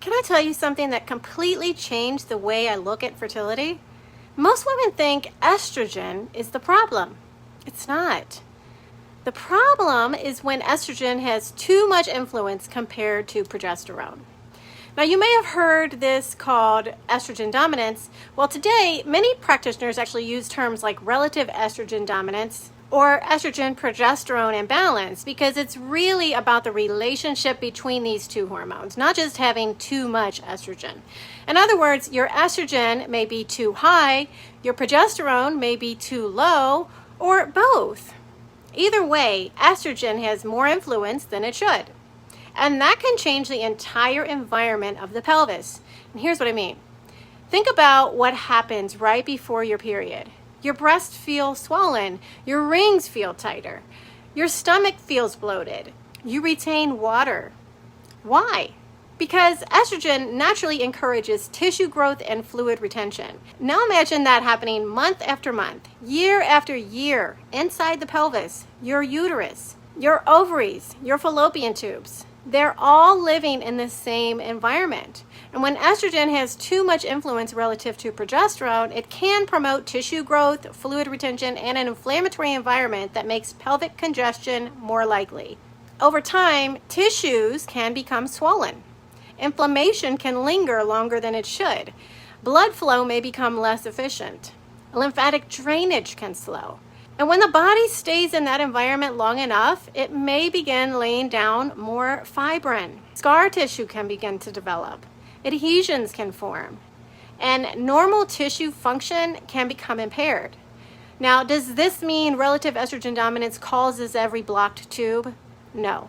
Can I tell you something that completely changed the way I look at fertility? Most women think estrogen is the problem. It's not. The problem is when estrogen has too much influence compared to progesterone. Now, you may have heard this called estrogen dominance. Well, today, many practitioners actually use terms like relative estrogen dominance or estrogen-progesterone imbalance because it's really about the relationship between these two hormones, not just having too much estrogen. In other words, your estrogen may be too high, your progesterone may be too low, or both. Either way, estrogen has more influence than it should. And that can change the entire environment of the pelvis. And here's what I mean. Think about what happens right before your period. Your breasts feel swollen, your rings feel tighter, your stomach feels bloated, you retain water. Why? Because estrogen naturally encourages tissue growth and fluid retention. Now imagine that happening month after month, year after year, inside the pelvis, your uterus, your ovaries, your fallopian tubes. They're all living in the same environment. And when estrogen has too much influence relative to progesterone, it can promote tissue growth, fluid retention, and an inflammatory environment that makes pelvic congestion more likely. Over time, tissues can become swollen. Inflammation can linger longer than it should. Blood flow may become less efficient. Lymphatic drainage can slow. And when the body stays in that environment long enough, it may begin laying down more fibrin. Scar tissue can begin to develop. Adhesions can form. And normal tissue function can become impaired. Now, does this mean relative estrogen dominance causes every blocked tube? No.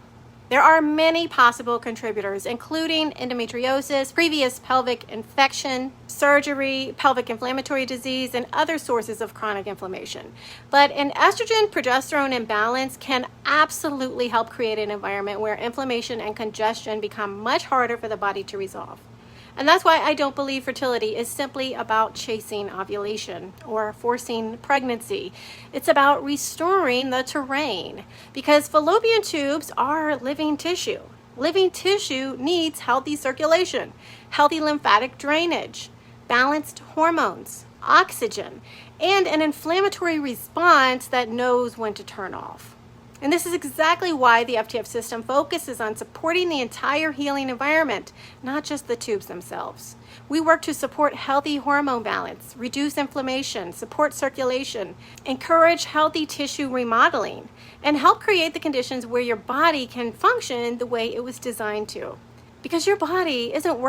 There are many possible contributors, including endometriosis, previous pelvic infection, surgery, pelvic inflammatory disease, and other sources of chronic inflammation. But an estrogen-progesterone imbalance can absolutely help create an environment where inflammation and congestion become much harder for the body to resolve. And that's why I don't believe fertility is simply about chasing ovulation or forcing pregnancy. It's about restoring the terrain because fallopian tubes are living tissue. Living tissue needs healthy circulation, healthy lymphatic drainage, balanced hormones, oxygen, and an inflammatory response that knows when to turn off. And this is exactly why the FTF system focuses on supporting the entire healing environment, not just the tubes themselves. We work to support healthy hormone balance, reduce inflammation, support circulation, encourage healthy tissue remodeling, and help create the conditions where your body can function the way it was designed to. Because your body isn't working